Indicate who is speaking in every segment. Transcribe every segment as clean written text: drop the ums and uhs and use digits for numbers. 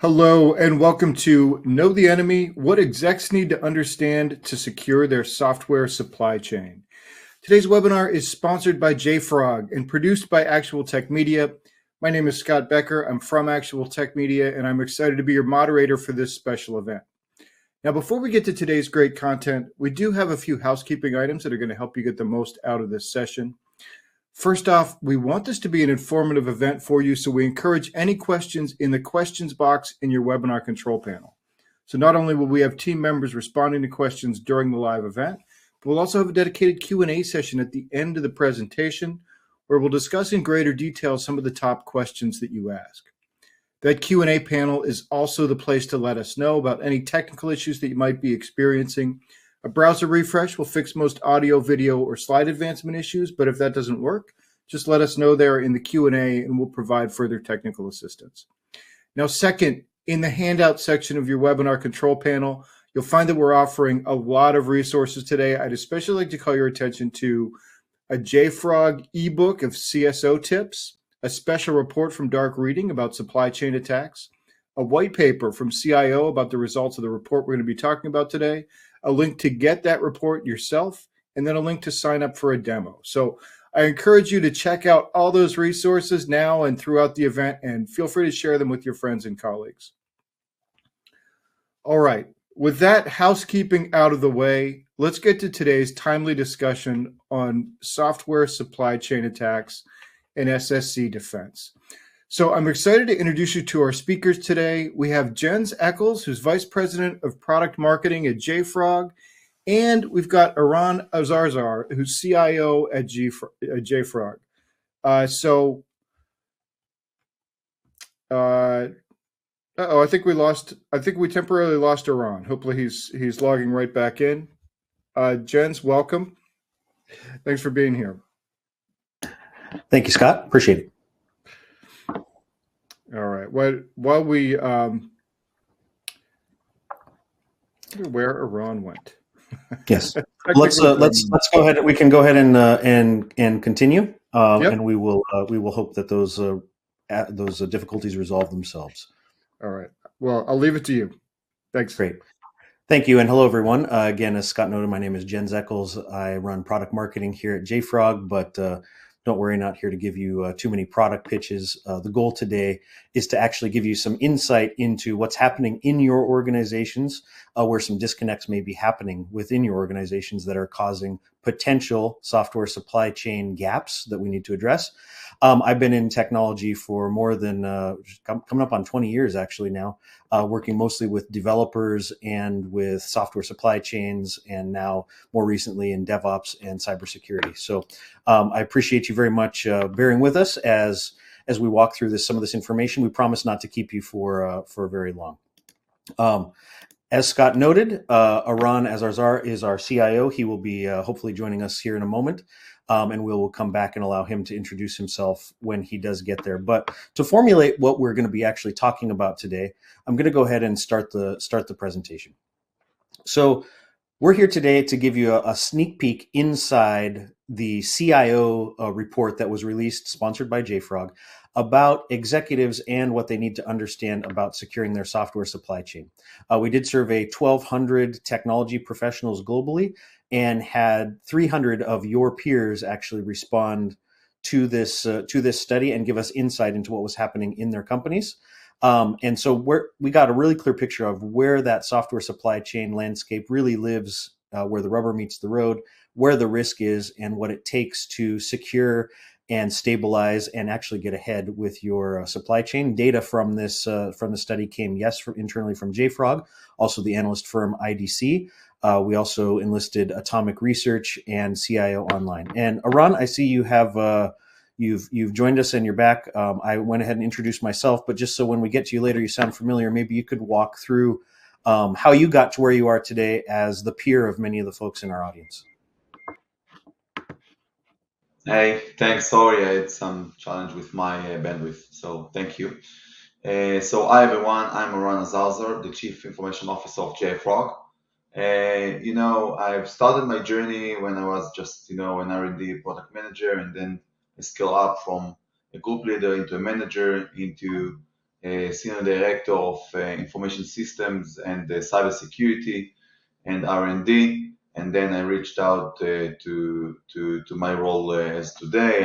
Speaker 1: Hello and welcome to Know the Enemy, what execs need to understand to secure their software supply chain. Today's webinar is sponsored by JFrog and produced by Actual Tech Media. My name is Scott Becker. I'm from Actual Tech Media and I'm excited to be your moderator for this special event. Now, before we get to today's great content, we do have a few housekeeping items that are going to help you get the most out of this session. First off, we want this to be an informative event for you, so we encourage any questions in the questions box in your webinar control panel. So not only will we have team members responding to questions during the live event, but we'll also have a dedicated Q&A session at the end of the presentation where we'll discuss in greater detail some of the top questions that you ask. That Q&A panel is also the place to let us know about any technical issues that you might be experiencing. A browser refresh will fix most audio, video, or slide advancement issues, but if that doesn't work, just let us know there in the Q&A and we'll provide further technical assistance. Now, second, in the handout section of your webinar control panel, you'll find that we're offering a lot of resources today. I'd especially like to call your attention to a JFrog ebook of CSO tips, a special report from Dark Reading about supply chain attacks, a white paper from CIO about the results of the report we're going to be talking about today, a link to get that report yourself, and then a link to sign up for a demo. So I encourage you to check out all those resources now and throughout the event, and feel free to share them with your friends and colleagues. All right, with that housekeeping out of the way, let's get to today's timely discussion on software supply chain attacks and SSC defense. So I'm excited to introduce you to our speakers today. We have Jens Eccles, who's Vice President of Product Marketing at JFrog, and we've got Eran Azarzar, who's CIO at JFrog. I think we temporarily lost Eran. Hopefully he's logging right back in. Jens, welcome. Thanks for being here.
Speaker 2: Thank you, Scott. Appreciate it.
Speaker 1: All right. While we where Eran went.
Speaker 2: Yes. let's go ahead. We can go ahead and continue, yep. And we will hope that those difficulties resolve themselves.
Speaker 1: All right. Well, I'll leave it to you. Thanks.
Speaker 2: Great. Thank you, and hello everyone. Again, as Scott noted, my name is Jens Eccles. I run product marketing here at JFrog, but don't worry, not here to give you too many product pitches. The goal today is to actually give you some insight into what's happening in your organizations, where some disconnects may be happening within your organizations that are causing potential software supply chain gaps that we need to address. I've been in technology for more than coming up on 20 years actually now, working mostly with developers and with software supply chains, and now more recently in DevOps and cybersecurity. So I appreciate you very much bearing with us as we walk through some of this information. We promise not to keep you for very long. As Scott noted, Eran Azarzar is our CIO. He will be hopefully joining us here in a moment. And we will come back and allow him to introduce himself when he does get there. But to formulate what we're going to be actually talking about today, I'm going to go ahead and start the presentation. So we're here today to give you a sneak peek inside the CIO report that was released, sponsored by JFrog, about executives and what they need to understand about securing their software supply chain. We did survey 1,200 technology professionals globally, and had 300 of your peers actually respond to this study and give us insight into what was happening in their companies. And so we got a really clear picture of where that software supply chain landscape really lives, where the rubber meets the road, where the risk is, and what it takes to secure and stabilize and actually get ahead with your supply chain. Data from the study came, internally from JFrog, also the analyst firm IDC. We also enlisted Atomic Research and CIO Online. And Eran, I see you have you've joined us and you're back. I went ahead and introduced myself, but just so when we get to you later, you sound familiar, maybe you could walk through how you got to where you are today as the peer of many of the folks in our audience.
Speaker 3: Hey, thanks. Sorry, I had some challenge with my bandwidth, so thank you. So hi everyone, I'm Eran Azarzar, the Chief Information Officer of JFrog. I've started my journey when I was just, an R&D product manager, and then I scale up from a group leader into a manager into Senior Director of Information Systems and Cybersecurity and R&D, and then I reached out to my role as today.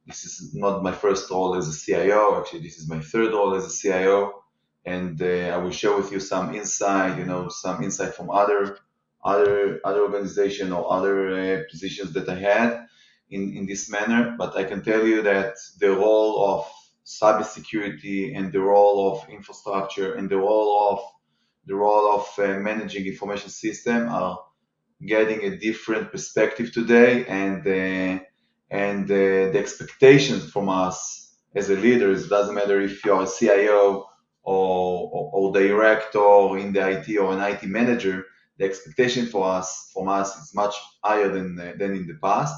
Speaker 3: This is not my first role as a CIO. Actually, this is my third role as a CIO, and I will share with you some insight, some insight from other organization or other positions that I had in this manner. But I can tell you that the role of cybersecurity and the role of infrastructure and the role of managing information system are getting a different perspective today, and the expectations from us as a leaders, doesn't matter if you're a CIO or director in the IT or an IT manager, the expectation from us is much higher than in the past.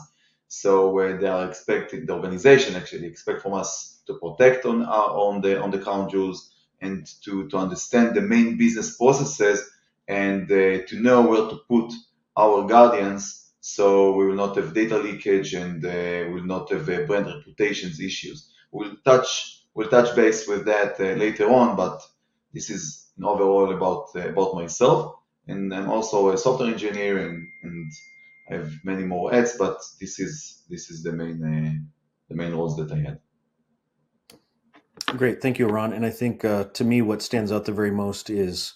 Speaker 3: So they are expecting, the organization actually expect from us to protect on the crown jewels, and to understand the main business processes, and to know where to put our guardians, so we will not have data leakage, and will not have brand reputations issues. We'll touch base with that later on, but this is overall about myself, and I'm also a software engineer, and I have many more hats, but this is the main roles that I had.
Speaker 2: Great. Thank you, Ron. And I think to me, what stands out the very most is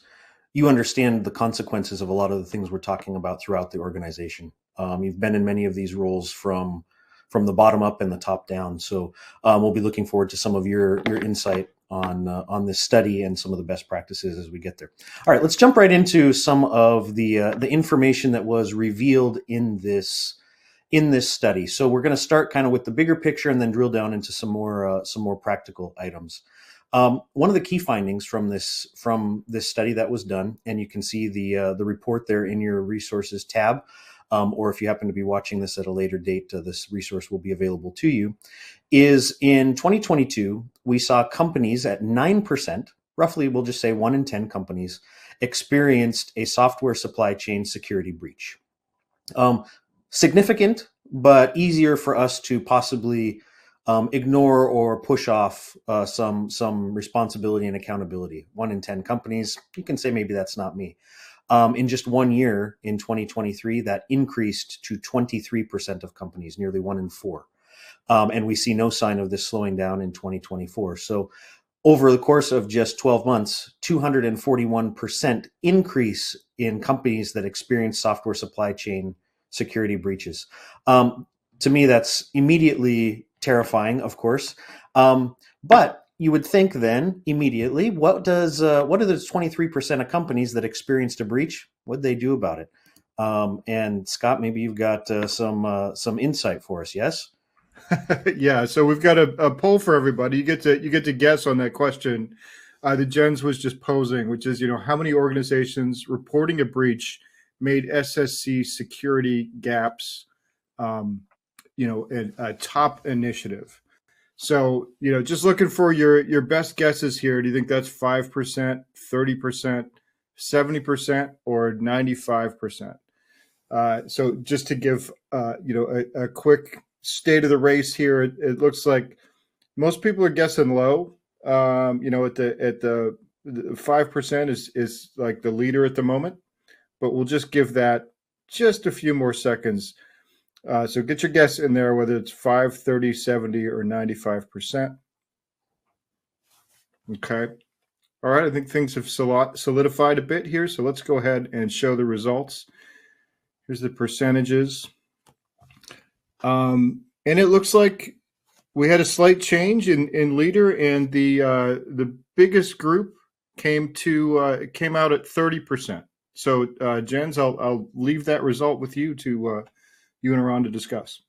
Speaker 2: you understand the consequences of a lot of the things we're talking about throughout the organization. You've been in many of these roles from the bottom up and the top down. So we'll be looking forward to some of your insight on this study and some of the best practices as we get there. All right, let's jump right into some of the information that was revealed in this study. So we're going to start kind of with the bigger picture and then drill down into some more practical items. One of the key findings from this study that was done, and you can see the report there in your resources tab, or if you happen to be watching this at a later date, this resource will be available to you, is in 2022, we saw companies at 9%, roughly we'll just say 1 in 10 companies, experienced a software supply chain security breach. Significant, but easier for us to possibly ignore or push off some responsibility and accountability. 1 in 10 companies, you can say maybe that's not me. In just 1 year, in 2023, that increased to 23% of companies, nearly 1 in 4. And we see no sign of this slowing down in 2024. So over the course of just 12 months, 241% increase in companies that experience software supply chain security breaches. To me, that's immediately terrifying, of course. But you would think then immediately, what are those 23% of companies that experienced a breach? What did they do about it? And Scott, maybe you've got some insight for us. Yes.
Speaker 1: Yeah. So we've got a poll for everybody. You get to guess on that question that Jens was just posing, which is, how many organizations reporting a breach made SSC security gaps, a top initiative. So, just looking for your best guesses here. Do you think that's 5%, 30%, 70%, or 95%? So just to give, a quick state of the race here, it looks like most people are guessing low. At the 5% is like the leader at the moment, but we'll just give that just a few more seconds. So get your guess in there, whether it's 5, 30, 70, or 95%. Okay. All right. I think things have solidified a bit here. So let's go ahead and show the results. Here's the percentages. And it looks like we had a slight change in leader, and the biggest group came out at 30%. So Jens, I'll leave that result with you you and Ron to discuss.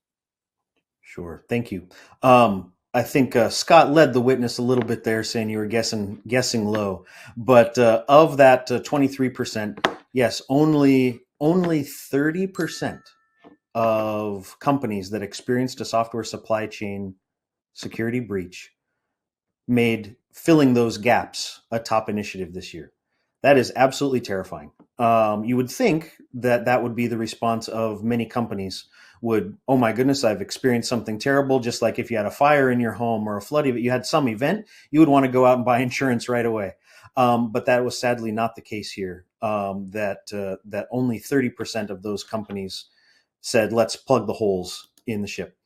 Speaker 2: Sure. Thank you. I think Scott led the witness a little bit there, saying you were guessing low, but of that 23%, yes, only 30% of companies that experienced a software supply chain security breach made filling those gaps a top initiative this year. That is absolutely terrifying. You would think that that would be the response of many companies would, oh my goodness, I've experienced something terrible. Just like if you had a fire in your home or a flood, you had some event, you would want to go out and buy insurance right away. But that was sadly not the case here. That only 30% of those companies said, let's plug the holes in the ship.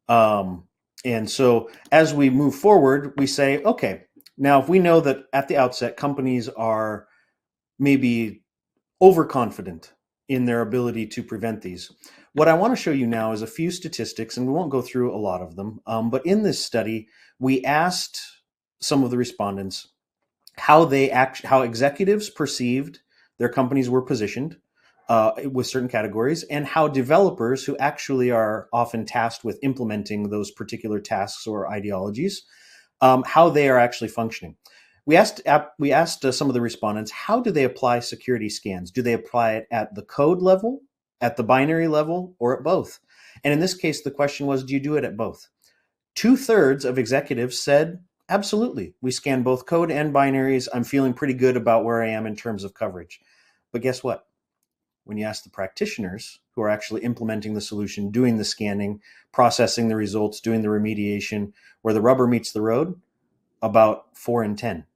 Speaker 2: And so as we move forward, we say, okay, now if we know that at the outset companies are maybe overconfident in their ability to prevent these, what I want to show you now is a few statistics, and we won't go through a lot of them. But in this study, we asked some of the respondents how executives perceived their companies were positioned with certain categories, and how developers, who actually are often tasked with implementing those particular tasks or ideologies, how they are actually functioning. We asked some of the respondents, how do they apply security scans? Do they apply it at the code level, at the binary level, or at both? And in this case, the question was, do you do it at both? 2/3 of executives said, absolutely. We scan both code and binaries. I'm feeling pretty good about where I am in terms of coverage. But guess what? When you ask the practitioners who are actually implementing the solution, doing the scanning, processing the results, doing the remediation, where the rubber meets the road, about 4 in 10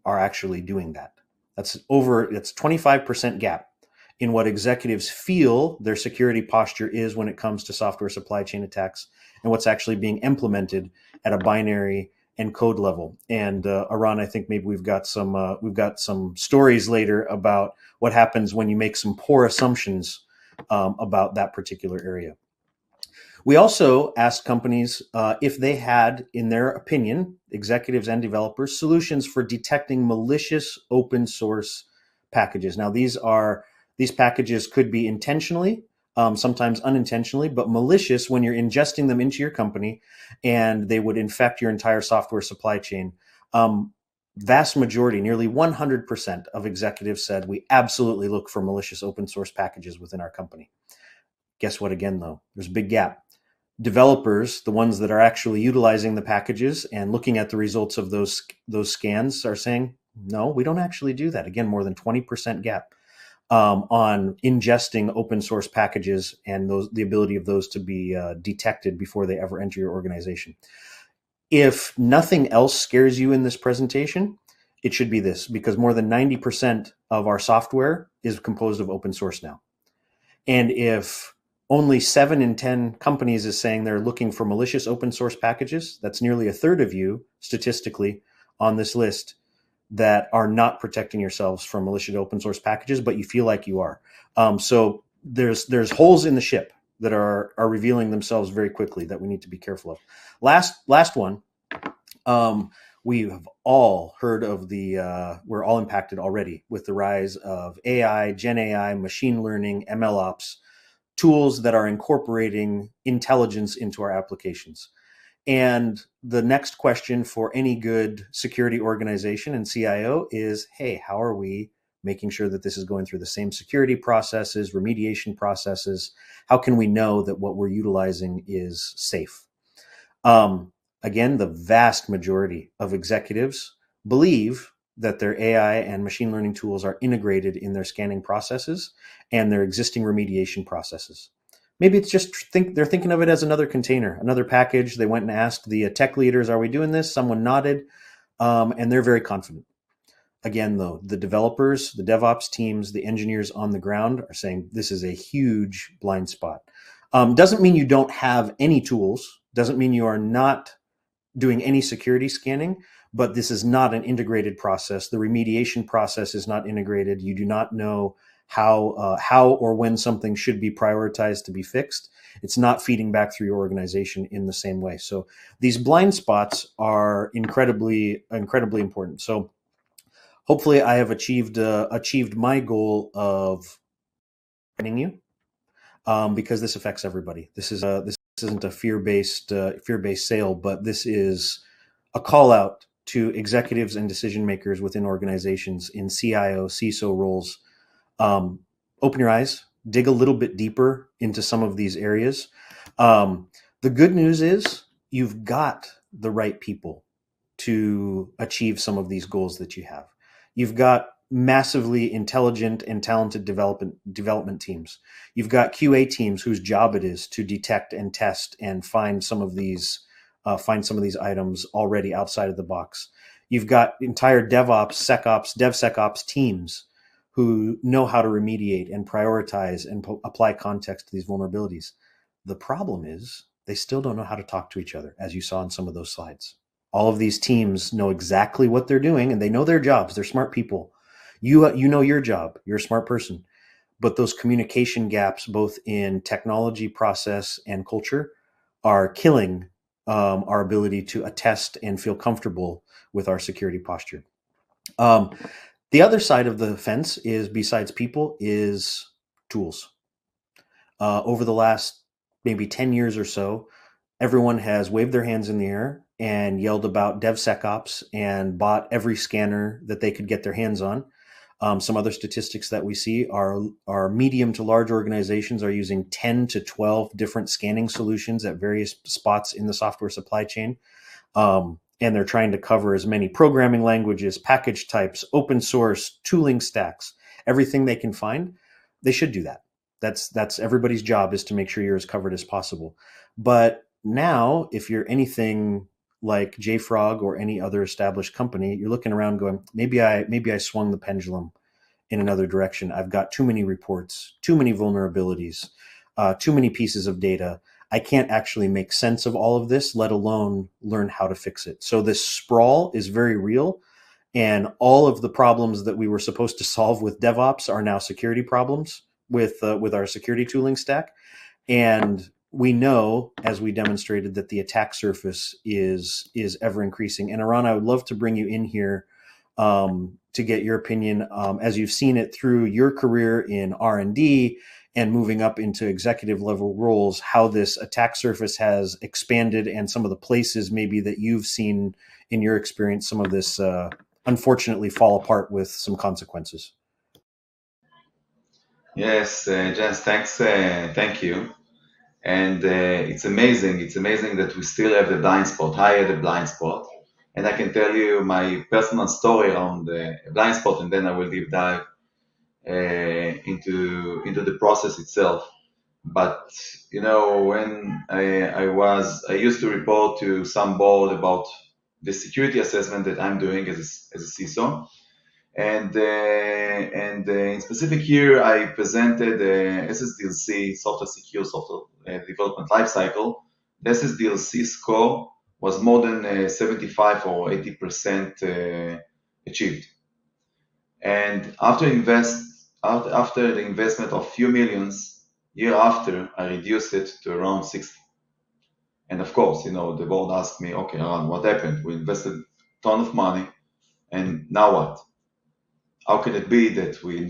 Speaker 2: are actually doing that. That's 25% gap in what executives feel their security posture is when it comes to software supply chain attacks and what's actually being implemented at a binary and code level. And Aran, I think maybe we've got some stories later about what happens when you make some poor assumptions about that particular area. We also asked companies if they had, in their opinion, executives and developers, solutions for detecting malicious open source packages. Now, these packages could be intentionally, sometimes unintentionally, but malicious when you're ingesting them into your company, and they would infect your entire software supply chain. Vast majority, nearly 100% of executives said, we absolutely look for malicious open source packages within our company. Guess what, again, though? There's a big gap. Developers, the ones that are actually utilizing the packages and looking at the results of those scans, are saying, no, we don't actually do that. Again, more than 20% gap on ingesting open source packages and the ability of those to be detected before they ever enter your organization. If nothing else scares you in this presentation, it should be this, because more than 90% of our software is composed of open source now. And if only 7 in 10 companies is saying they're looking for malicious open source packages, that's nearly a third of you statistically on this list that are not protecting yourselves from malicious open source packages, but you feel like you are. So there's holes in the ship that are revealing themselves very quickly that we need to be careful of. Last one. We have all heard of we're all impacted already with the rise of AI, Gen AI, machine learning, ML ops, tools that are incorporating intelligence into our applications. And the next question for any good security organization and CIO is, hey, how are we making sure that this is going through the same security processes, remediation processes? How can we know that what we're utilizing is safe? Again, the vast majority of executives believe that their AI and machine learning tools are integrated in their scanning processes and their existing remediation processes. Maybe it's just they're thinking of it as another container, another package. They went and asked the tech leaders, are we doing this? Someone nodded, and they're very confident. Again, though, the developers, the DevOps teams, the engineers on the ground are saying this is a huge blind spot. Doesn't mean you don't have any tools, doesn't mean you are not doing any security scanning, but this is not an integrated process. The remediation process is not integrated. You do not know how or when something should be prioritized to be fixed. It's not feeding back through your organization in the same way. So these blind spots are incredibly important. So hopefully I have achieved my goal of training you, because this affects everybody. This isn't a fear-based sale, but this is a call out to executives and decision makers within organizations in CIO, CISO roles. Open your eyes, dig a little bit deeper into some of these areas. The good news is you've got the right people to achieve some of these goals that you have. You've got massively intelligent and talented development teams. You've got QA teams whose job it is to detect and test and find some of these items already outside of the box. You've got entire DevOps, SecOps, DevSecOps teams who know how to remediate and prioritize and apply context to these vulnerabilities. The problem is they still don't know how to talk to each other, as you saw in some of those slides. All of these teams know exactly what they're doing and they know their jobs. They're smart people. You know your job. You're a smart person. But those communication gaps, both in technology, process, and culture, are killing our ability to attest and feel comfortable with our security posture. Um, the other side of the fence is, besides people, is tools. Over the last maybe 10 years or so, everyone has waved their hands in the air and yelled about DevSecOps and bought every scanner that they could get their hands on. Some other statistics that we see are medium to large organizations are using 10 to 12 different scanning solutions at various spots in the software supply chain. And they're trying to cover as many programming languages, package types, open source, tooling stacks, everything they can find. They should do that. That's everybody's job, is to make sure you're as covered as possible. But now, if you're anything like JFrog or any other established company, you're looking around going, maybe I swung the pendulum in another direction. I've got too many reports, too many vulnerabilities, too many pieces of data. I can't actually make sense of all of this, let alone learn how to fix it. So this sprawl is very real. And all of the problems that we were supposed to solve with DevOps are now security problems with our security tooling stack. And we know, as we demonstrated, that the attack surface is ever increasing. And Aran, I would love to bring you in here to get your opinion, as you've seen it through your career in R&D and moving up into executive level roles, how this attack surface has expanded and some of the places maybe that you've seen in your experience some of this unfortunately fall apart with some consequences.
Speaker 3: Yes, Jens, thanks, thank you. And it's amazing. It's amazing that we still have the blind spot. I had a blind spot, and I can tell you my personal story around the blind spot, and then I will deep dive into the process itself. But you know, when I used to report to some board about the security assessment that I'm doing as a CISO, and in specific here, I presented SSDLC, software secure software development lifecycle. The SSDLC score was more than 75 or 80% achieved. And after the investment of few millions, year after, I reduced it to around 60. And of course, you know, the board asked me, okay, Aran, what happened? We invested a ton of money, and now what? How can it be that we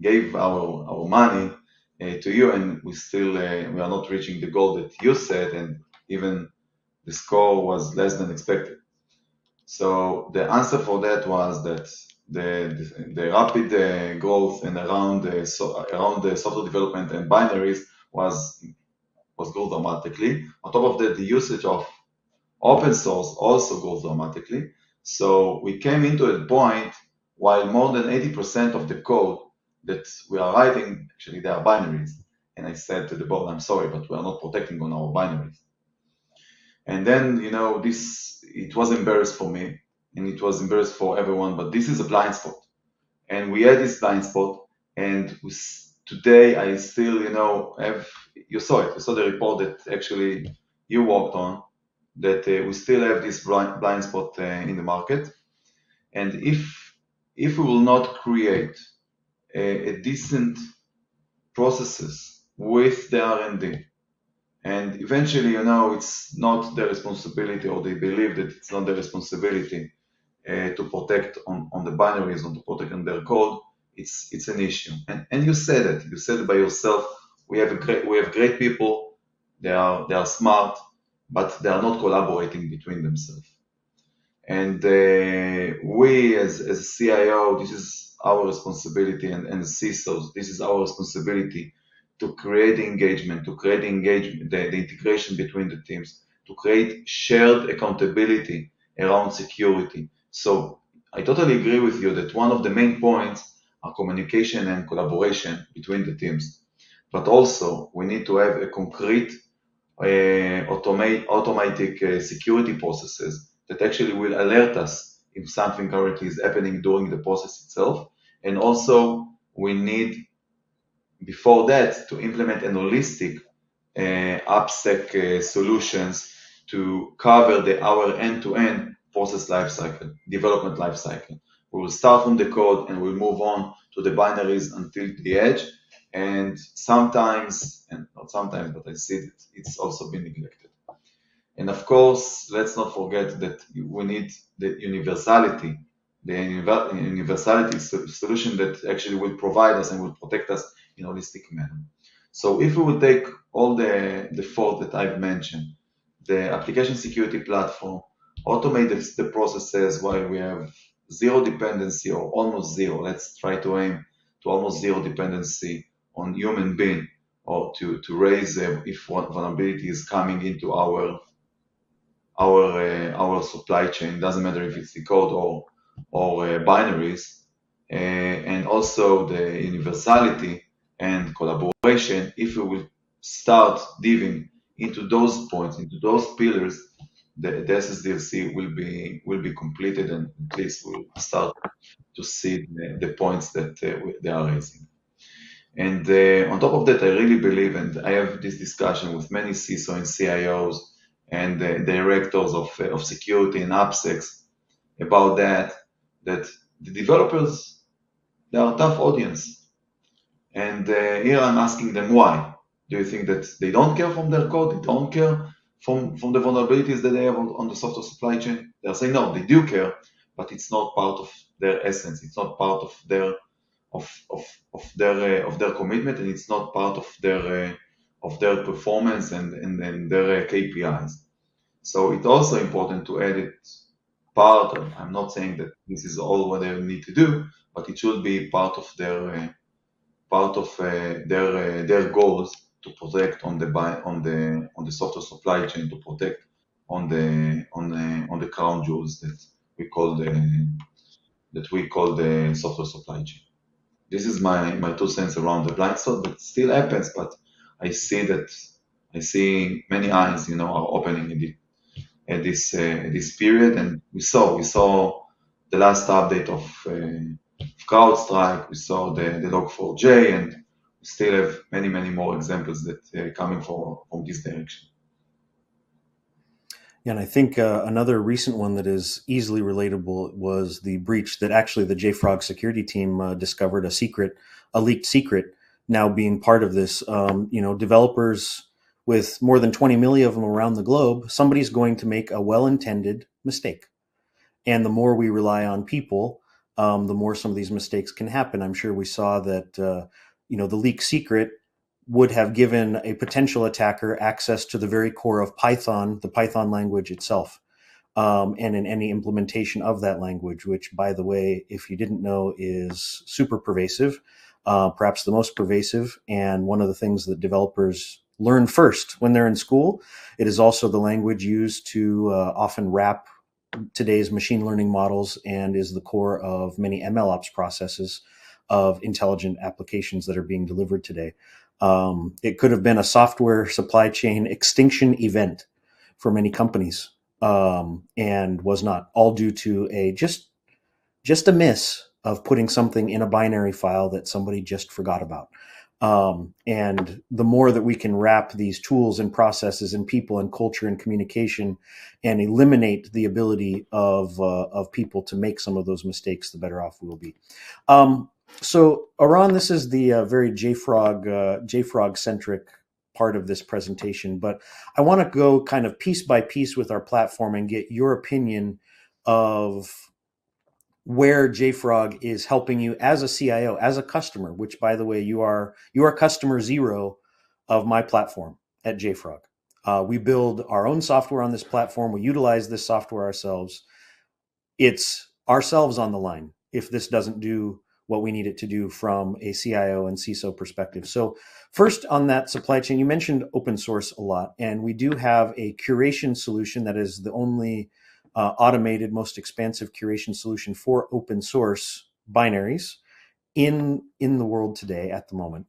Speaker 3: gave our money to you, and we are not reaching the goal that you set, and even the score was less than expected. So the answer for that was that the rapid growth and around the software development and binaries was grew dramatically. On top of that, the usage of open source also goes dramatically. So we came into a point while more than 80% of the code that we are writing, actually they are binaries. And I said to the board, I'm sorry, but we are not protecting on our binaries. And then, you know, it was embarrassed for me and it was embarrassed for everyone, but this is a blind spot. And we had this blind spot, and today I still, you know, you saw it, you saw the report that actually you worked on, that we still have this blind spot in the market. And if we will not create a decent processes with the R&D, and eventually, you know, it's not their responsibility, or they believe that it's not their responsibility to protect on the binaries, or to protect on their code, it's an issue. And you said it. You said it by yourself. We have great people. They are smart, but they are not collaborating between themselves. And we as a CIO, this is our responsibility, and CISOs, this is our responsibility to create engagement, the integration between the teams, to create shared accountability around security. So I totally agree with you that one of the main points are communication and collaboration between the teams. But also, we need to have a concrete automatic security processes that actually will alert us if something currently is happening during the process itself. And also, we need, before that, to implement an holistic AppSec solutions to cover our end-to-end process lifecycle, development lifecycle. We will start from the code and we'll move on to the binaries until the edge. And sometimes, and not sometimes, but I see that it's also been neglected. And of course, let's not forget that we need the universality, solution that actually will provide us and will protect us in a holistic manner. So if we would take all the four that I've mentioned, the application security platform, automate the processes while we have zero dependency or almost zero, let's try to aim to almost zero dependency on human being, or to raise if vulnerability is coming into our supply chain. Doesn't matter if it's the code or binaries, and also the universality and collaboration. If we will start diving into those points, into those pillars, the SSDLC will be completed, and at least we'll start to see the points that they are raising. And on top of that, I really believe, and I have this discussion with many CISO and CIOs and directors of security and AppSecs about that the developers, they are a tough audience. And here I'm asking them why. Do you think that they don't care from their code? They don't care from the vulnerabilities that they have on the software supply chain? They're saying, no, they do care, but it's not part of their essence. It's not part of their of their commitment, and it's not part of their performance and their KPIs. So it's also important to add it part of, I'm not saying that this is all what they need to do, but it should be part of their goals to protect on the software supply chain, to protect on the crown jewels that we call the software supply chain. This is my 2 cents around the blind spot, but it still happens. But I see many eyes, are opening at this period, and we saw the last update of CrowdStrike, we saw the Log4j, and we still have many more examples that are coming from this direction.
Speaker 2: Yeah, and I think another recent one that is easily relatable was the breach that actually the JFrog security team discovered, a leaked secret, now being part of this. Developers with more than 20 million of them around the globe, somebody's going to make a well-intended mistake. And the more we rely on people, the more some of these mistakes can happen. I'm sure we saw that, the leaked secret would have given a potential attacker access to the very core of Python, the Python language itself, and in any implementation of that language, which, by the way, if you didn't know, is super pervasive, perhaps the most pervasive, and one of the things that developers learn first when they're in school. It is also the language used to often wrap today's machine learning models, and is the core of many MLOps processes of intelligent applications that are being delivered today. It could have been a software supply chain extinction event for many companies, and was not, all due to just a miss of putting something in a binary file that somebody just forgot about. And the more that we can wrap these tools and processes and people and culture and communication and eliminate the ability of people to make some of those mistakes, the better off we will be. So Aran, this is the very JFrog centric part of this presentation, but I want to go kind of piece by piece with our platform and get your opinion of where JFrog is helping you as a CIO, as a customer, which, by the way, you are customer zero of my platform at JFrog. We build our own software on this platform. We utilize this software ourselves. It's ourselves on the line if this doesn't do what we need it to do from a CIO and CISO perspective. So first, on that supply chain, you mentioned open source a lot, and we do have a curation solution that is the only automated, most expansive curation solution for open source binaries in the world today at the moment.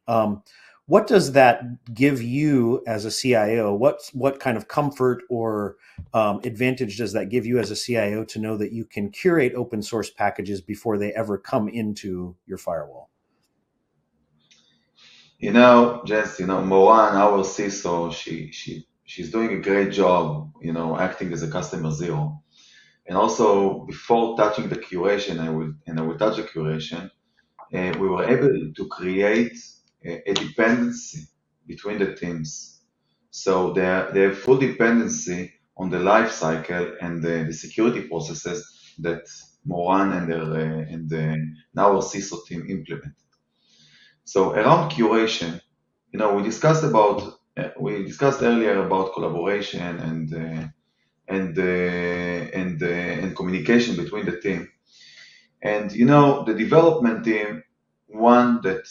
Speaker 2: What does that give you as a CIO? What kind of comfort or advantage does that give you as a CIO to know that you can curate open source packages before they ever come into your firewall?
Speaker 3: Jess, Moran, our CISO, she's doing a great job, acting as a customer zero. And also, before touching the curation, I will touch the curation. We were able to create a dependency between the teams. So they have full dependency on the life cycle and the security processes that Moran and our CISO team implement. So around curation, we discussed earlier about collaboration and communication between the team. And the development team want that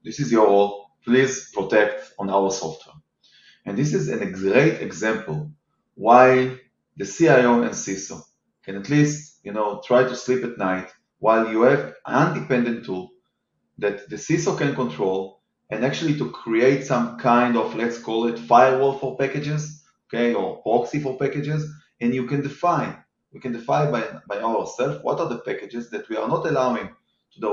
Speaker 3: this is your role. Please protect on our software. And this is a great example why the CIO and CISO can at least try to sleep at night while you have an independent tool that the CISO can control and actually to create some kind of, let's call it firewall for packages, okay, or proxy for packages, and we can define by ourselves what are the packages that we are not allowing to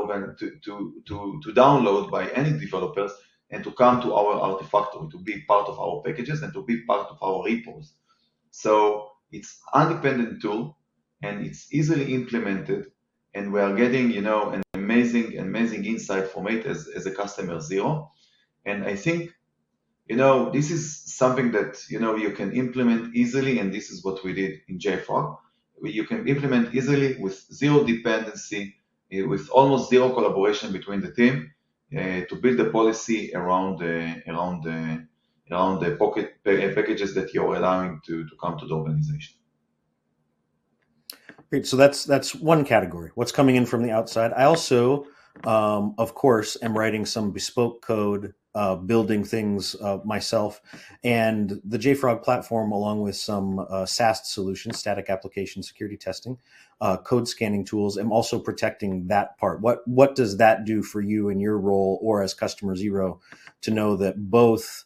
Speaker 3: download by any developers and to come to our Artifactory to be part of our packages and to be part of our repos. So it's independent tool and it's easily implemented, and we are getting an amazing insight from it as a customer zero. And I think this is something that you can implement easily, and this is what we did in JFrog. You can implement easily with zero dependency, with almost zero collaboration between the team, to build a policy around the pocket packages that you're allowing to come to the organization.
Speaker 2: Great. So that's one category. What's coming in from the outside. I also, of course, am writing some bespoke code, building things myself, and the JFrog platform, along with some SAST solutions, static application security testing, code scanning tools. I'm also protecting that part. What does that do for you in your role or as customer zero to know that both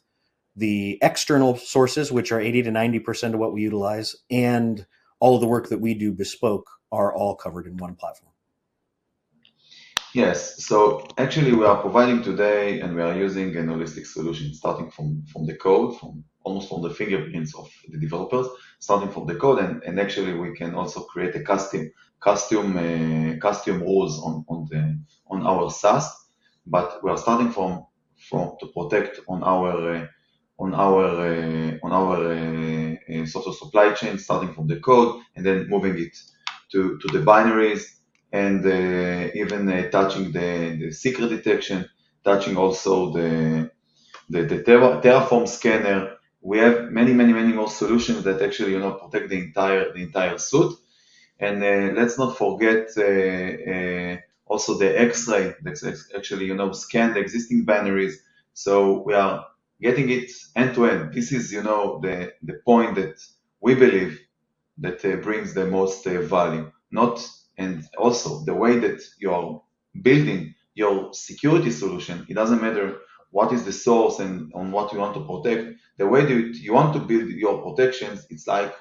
Speaker 2: the external sources, which are 80 to 90% of what we utilize, and all of the work that we do bespoke are all covered in one platform?
Speaker 3: Yes, so actually we are providing today and we are using an holistic solution starting from the code, almost from the fingerprints of the developers, starting from the code, and actually we can also create a custom rules on our SaaS, but we are starting from to protect on our sort of supply chain, starting from the code and then moving it to the binaries, and even touching the secret detection, touching also the Terraform scanner. We have many more solutions that actually protect the entire suite. And let's not forget also the X-ray that's actually scan the existing binaries. So we are getting it end to end. This is the point that we believe that brings the most value. And also the way that you're building your security solution, it doesn't matter what is the source and on what you want to protect. The way that you want to build your protections, it's like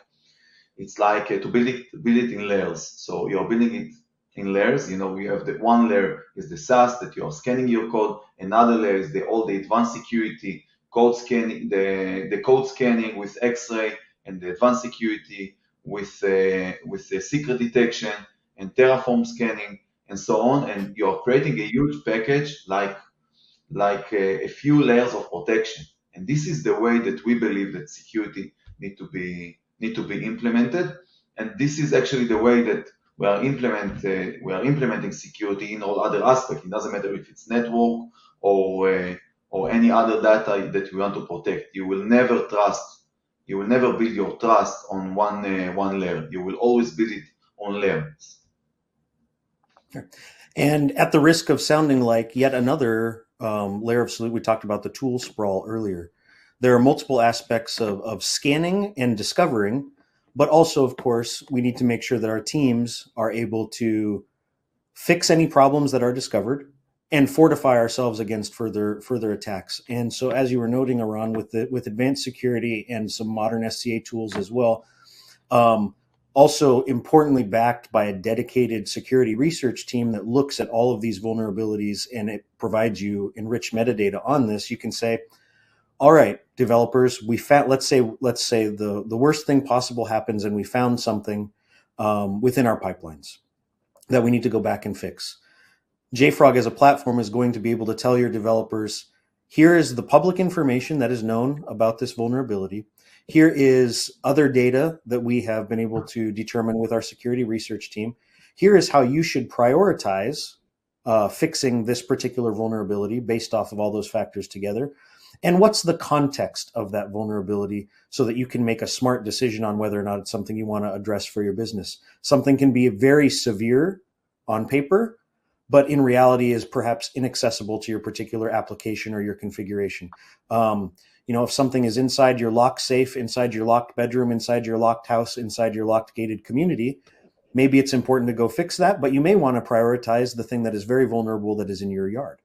Speaker 3: to build it in layers. So you're building it in layers. We have the one layer is the SaaS that you are scanning your code. Another layer is all the advanced security code scanning, the code scanning with X-ray, and the advanced security with the secret detection and Terraform scanning and so on. And you're creating a huge package like a few layers of protection. And this is the way that we believe that security need to be implemented. And this is actually the way that we are implementing security in all other aspects. It doesn't matter if it's network or any other data that we want to protect. You will never build your trust on one layer. You will always build it on layers.
Speaker 2: And at the risk of sounding like yet another layer of solution, we talked about the tool sprawl earlier. There are multiple aspects of scanning and discovering, But also, of course, we need to make sure that our teams are able to fix any problems that are discovered and fortify ourselves against further attacks. And so, as you were noting, Aran, with advanced security and some modern SCA tools as well, also importantly backed by a dedicated security research team that looks at all of these vulnerabilities, and it provides you enriched metadata on this. You can say, all right, developers, we found, let's say the worst thing possible happens and we found something within our pipelines that we need to go back and fix. JFrog as a platform is going to be able to tell your developers, here is the public information that is known about this vulnerability. Here is other data that we have been able to determine with our security research team. Here is how you should prioritize fixing this particular vulnerability based off of all those factors together. And what's the context of that vulnerability so that you can make a smart decision on whether or not it's something you want to address for your business. Something can be very severe on paper, but in reality is perhaps inaccessible to your particular application or your configuration. If something is inside your locked safe, inside your locked bedroom, inside your locked house, inside your locked gated community, maybe it's important to go fix that, but you may want to prioritize the thing that is very vulnerable that is in your yard.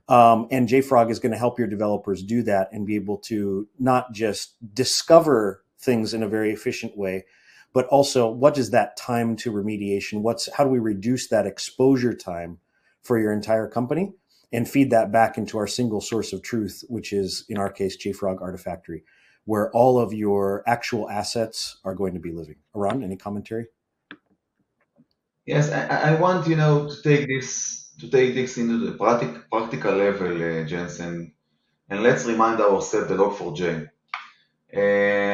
Speaker 2: And JFrog is going to help your developers do that and be able to not just discover things in a very efficient way, but also what is that time to remediation? How do we reduce that exposure time for your entire company and feed that back into our single source of truth, which is, in our case, JFrog Artifactory, where all of your actual assets are going to be living. Aran, any commentary?
Speaker 3: Yes, I want to take this into the practical level, Jensen, and let's remind ourselves the Log4j.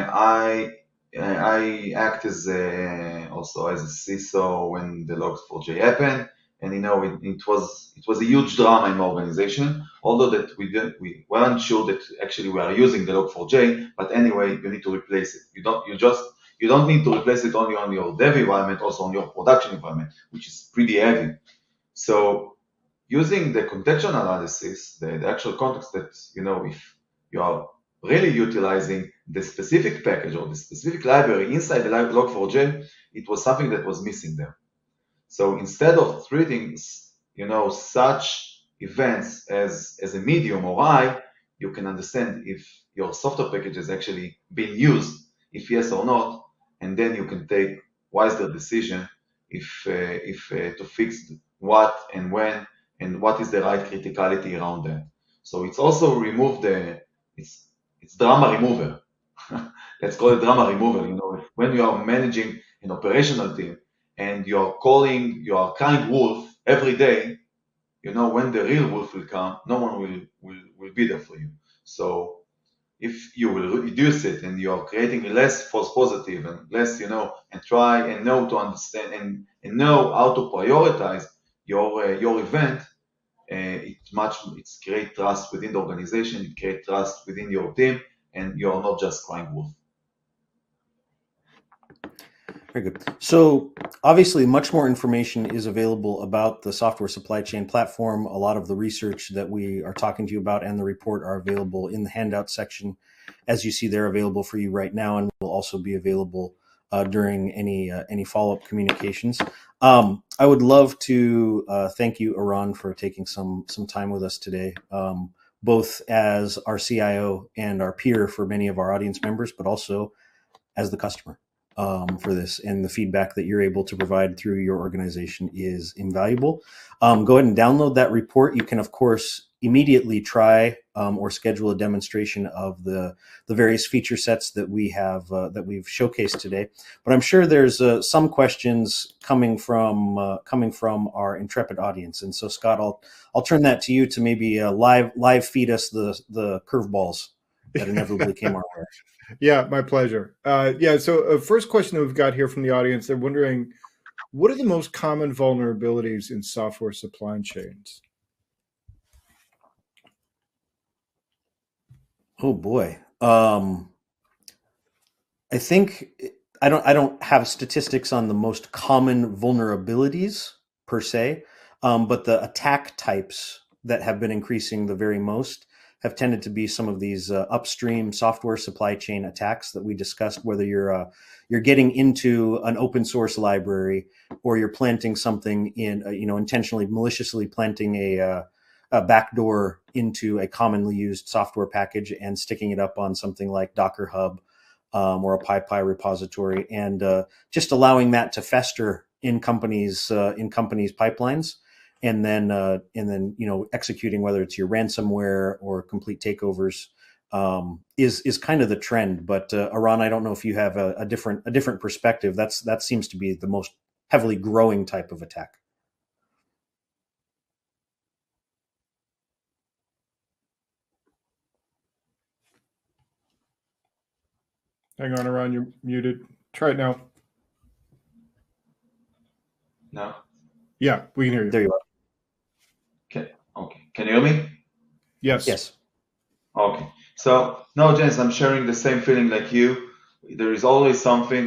Speaker 3: I act as also as a CISO when the Log4j happened, and it was a huge drama in my organization. Although that we weren't sure that actually we are using the Log4j, but anyway, you need to replace it. You don't need to replace it only on your dev environment, also on your production environment, which is pretty heavy. So using the contextual analysis, the actual context that, if you are really utilizing the specific package or the specific library inside the Log4j, it was something that was missing there. So instead of treating, such events as a medium or high, you can understand if your software package is actually being used, if yes or not, and then you can take wiser decision if to fix what and when and what is the right criticality around that. So it's also it's drama remover. Let's call it drama remover. When you are managing an operational team and you are crying wolf every day, when the real wolf will come, no one will be there for you. So if you will reduce it and you are creating less false positive and less, and try and know to understand and know how to prioritize your event, it's create trust within the organization, it create trust within your team, and you're not just crying wolf.
Speaker 2: Very good. So obviously much more information is available about the software supply chain platform. A lot of the research that we are talking to you about and the report are available in the handout section. As you see, they're available for you right now and will also be available during any follow-up communications. I would love to thank you, Aran, for taking some time with us today, both as our CIO and our peer for many of our audience members, but also as the customer. For this, and the feedback that you're able to provide through your organization is invaluable. Go ahead and download that report. You can, of course, immediately try or schedule a demonstration of the various feature sets that we have that we've showcased today. But I'm sure there's some questions coming from our intrepid audience, and so Scott, I'll turn that to you to maybe live feed us the curveballs that inevitably came our way.
Speaker 1: Yeah, my pleasure. So first question that we've got here from the audience, they're wondering, what are the most common vulnerabilities in software supply chains?
Speaker 2: Oh boy. I think I don't have statistics on the most common vulnerabilities per se, but the attack types that have been increasing the very most have tended to be some of these upstream software supply chain attacks that we discussed, whether you're getting into an open source library or you're planting something in, intentionally, maliciously planting a backdoor into a commonly used software package and sticking it up on something like Docker Hub or a PyPI repository, and just allowing that to fester in companies' pipelines, and then executing, whether it's your ransomware or complete takeovers, is kind of the trend. But Aran, I don't know if you have a different perspective. That seems to be the most heavily growing type of attack.
Speaker 1: Hang on, Aran, you're muted. Try it now.
Speaker 3: No?
Speaker 1: Yeah, we can hear you.
Speaker 2: There you are.
Speaker 3: Okay. Can you hear me?
Speaker 1: Yes.
Speaker 2: Yes.
Speaker 3: Okay. So, no, Jens, I'm sharing the same feeling like you. There is always something,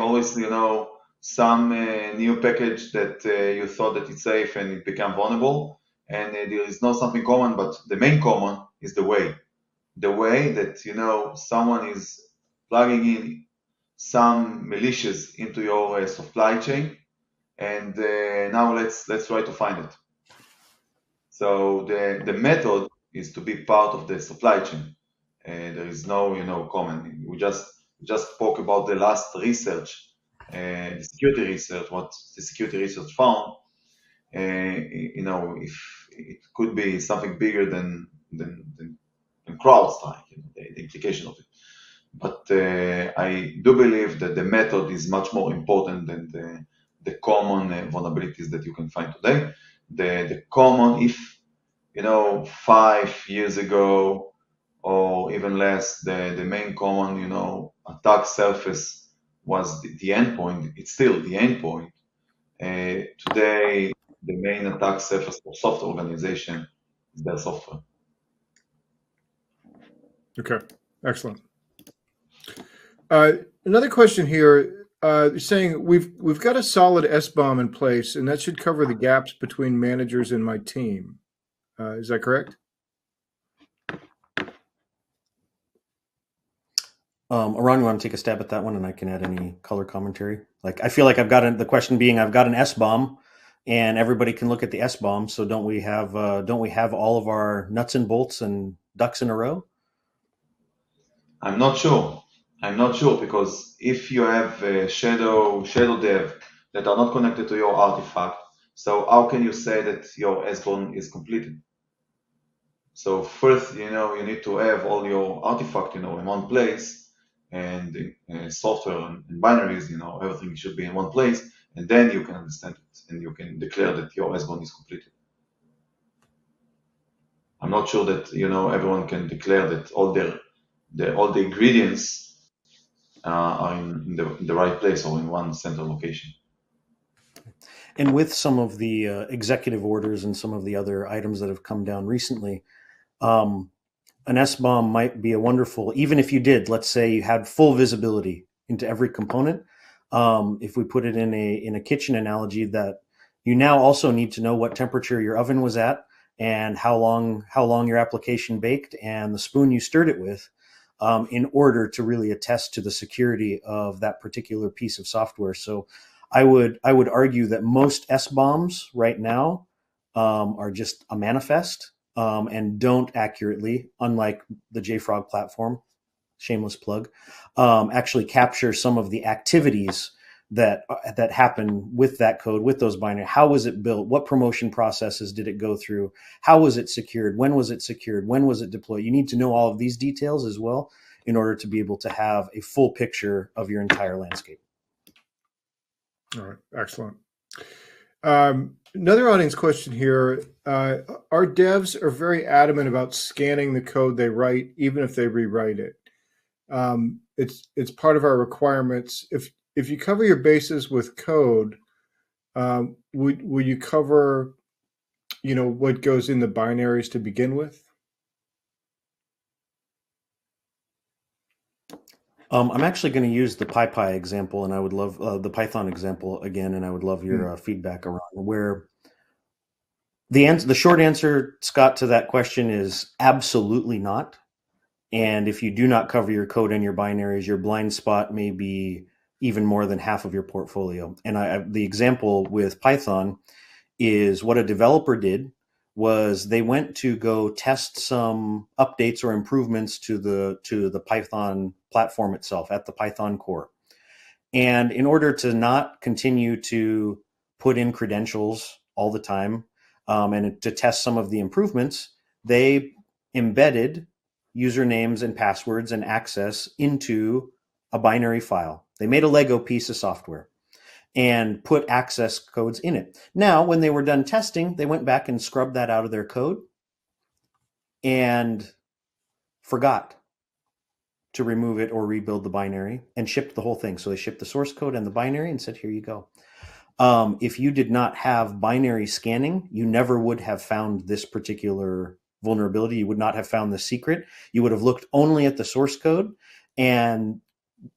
Speaker 3: some new package that you thought that it's safe and it become vulnerable. And there is not something common, but the main common is the way. The way that, someone is plugging in some militias into your supply chain. And now let's try to find it. So the method is to be part of the supply chain. There is no common. We just spoke about the last research, the security research, what the security research found. If it could be something bigger than CrowdStrike, the implication of it. But I do believe that the method is much more important than the common vulnerabilities that you can find today. The common, if 5 years ago or even less, the main common attack surface was the endpoint. It's still the endpoint. Today, the main attack surface for software organization is their software.
Speaker 1: Okay, excellent. Another question here, saying we've got a solid SBOM in place, and that should cover the gaps between managers and my team. Is that correct?
Speaker 2: Aran, you want to take a stab at that one, and I can add any color commentary? Like, I feel like the question being, I've got an SBOM, and everybody can look at the SBOM. So don't we have all of our nuts and bolts and ducks in a row?
Speaker 3: I'm not sure. Because if you have shadow dev that are not connected to your artifact, so how can you say that your SBOM is completed? So first, you need to have all your artifact, in one place, and software and binaries, everything should be in one place, and then you can understand it, and you can declare that your SBOM is completed. I'm not sure that everyone can declare that all the ingredients are in the right place or in one central location.
Speaker 2: And with some of the executive orders and some of the other items that have come down recently, an SBOM might be a wonderful, even if you did, let's say you had full visibility into every component. If we put it in a kitchen analogy, that you now also need to know what temperature your oven was at and how long your application baked and the spoon you stirred it with, in order to really attest to the security of that particular piece of software. So I would argue that most SBOMs right now are just a manifest, and don't accurately, unlike the JFrog platform, shameless plug, actually capture some of the activities that happen with that code, with those binary. How was it built? What promotion processes did it go through? How was it secured? When was it secured? When was it deployed? You need to know all of these details as well in order to be able to have a full picture of your entire landscape.
Speaker 1: All right, excellent. Another audience question here. Our devs are very adamant about scanning the code they write, even if they rewrite it. It's part of our requirements. If you cover your bases with code, will you cover, what goes in the binaries to begin with?
Speaker 2: I'm actually going to use the PyPI example, and I would love the Python example again, and I would love your feedback around where the short answer, Scott, to that question is absolutely not. And if you do not cover your code and your binaries, your blind spot may be even more than half of your portfolio. And the example with Python is what a developer did was they went to go test some updates or improvements to the Python platform itself at the Python core. And in order to not continue to put in credentials all the time, and to test some of the improvements, they embedded usernames and passwords and access into a binary file. They made a Lego piece of software and put access codes in it. Now, when they were done testing, they went back and scrubbed that out of their code and forgot to remove it or rebuild the binary and shipped the whole thing. So they shipped the source code and the binary and said, here you go. If you did not have binary scanning, you never would have found this particular vulnerability. You would not have found the secret. You would have looked only at the source code and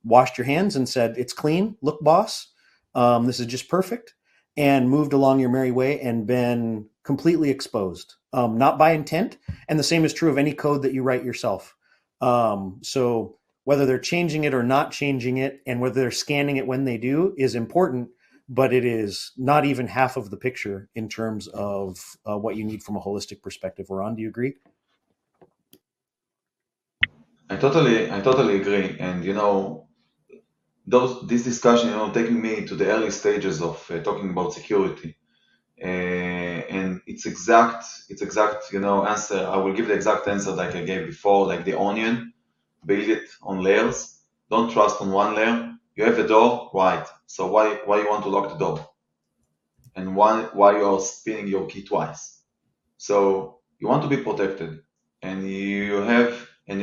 Speaker 2: washed your hands and said, it's clean. Look, boss, this is just perfect, and moved along your merry way and been completely exposed, not by intent. And the same is true of any code that you write yourself. So whether they're changing it or not changing it, and whether they're scanning it when they do, is important, but it is not even half of the picture in terms of what you need from a holistic perspective. Ron, do you agree?
Speaker 3: I totally agree. And this discussion, taking me to the early stages of talking about security. And it's exact, answer. I will give the exact answer like I gave before, like the onion, build it on layers. Don't trust on one layer. You have a door, right? So why you want to lock the door? And why you are spinning your key twice? So you want to be protected, and you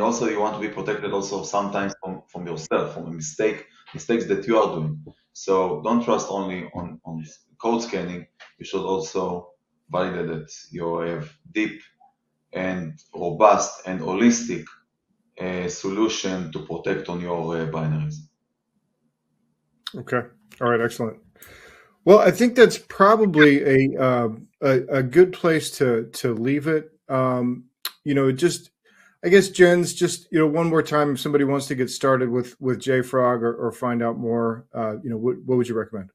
Speaker 3: also you want to be protected also sometimes from yourself, from mistakes that you are doing. So don't trust only on code scanning. You should also validate that you have deep and robust and holistic solution to protect on your binaries.
Speaker 1: Okay. All right. Excellent. Well, I think that's probably a good place to leave it. Just I guess Jen's just one more time, if somebody wants to get started with JFrog or find out more, what would you recommend?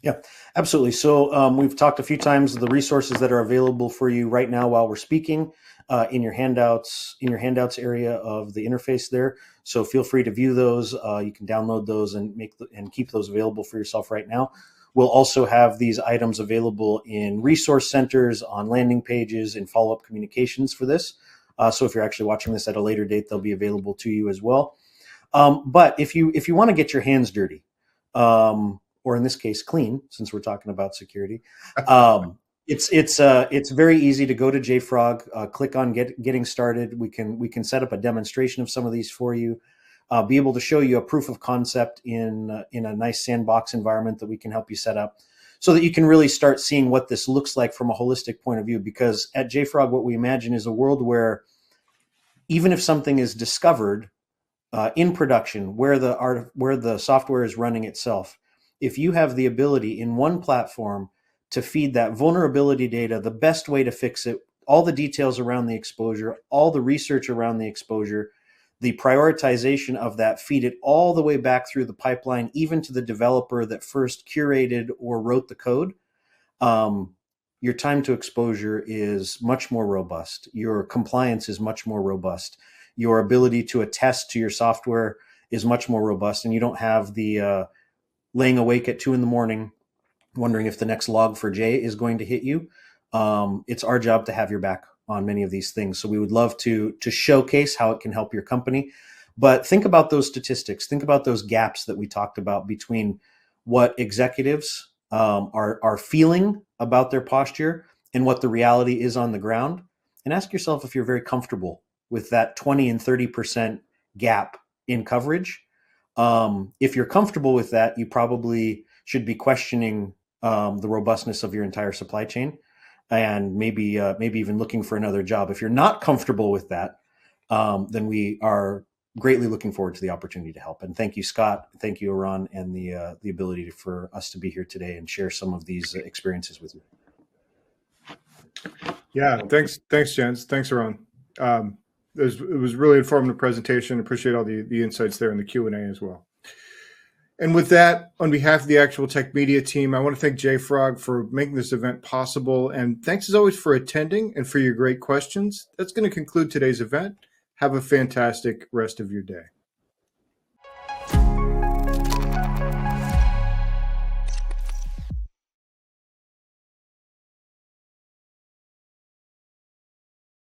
Speaker 2: Yeah, absolutely. So we've talked a few times the resources that are available for you right now while we're speaking in your handouts area of the interface there. So feel free to view those. You can download those and keep those available for yourself right now. We'll also have these items available in resource centers, on landing pages, in follow-up communications for this. So if you're actually watching this at a later date, they'll be available to you as well. But if you want to get your hands dirty, or in this case, clean, since we're talking about security, it's very easy to go to JFrog, click on getting started. We can set up a demonstration of some of these for you, be able to show you a proof of concept in a nice sandbox environment that we can help you set up, so that you can really start seeing what this looks like from a holistic point of view. Because at JFrog, what we imagine is a world where even if something is discovered in production, where the software is running itself, if you have the ability in one platform to feed that vulnerability data, the best way to fix it, all the details around the exposure, all the research around the exposure, the prioritization of that, feed it all the way back through the pipeline, even to the developer that first curated or wrote the code, your time to exposure is much more robust. Your compliance is much more robust. Your ability to attest to your software is much more robust, and you don't have the laying awake at 2 a.m. wondering if the next log for J is going to hit you. It's our job to have your back on many of these things. So we would love to showcase how it can help your company. But think about those statistics. Think about those gaps that we talked about between what executives are feeling about their posture and what the reality is on the ground. And ask yourself if you're very comfortable with that 20 and 30% gap in coverage. If you're comfortable with that, you probably should be questioning the robustness of your entire supply chain, and maybe even looking for another job. If you're not comfortable with that, then we are greatly looking forward to the opportunity to help. And thank you, Scott. Thank you, Aran, and the ability for us to be here today and share some of these experiences with you.
Speaker 1: Yeah, thanks, Jens. Thanks, Aran. It was really informative presentation. Appreciate all the insights there in the Q&A as well. And with that, on behalf of the Actual Tech Media team, I want to thank JFrog for making this event possible. And thanks as always for attending and for your great questions. That's going to conclude today's event. Have a fantastic rest of your day.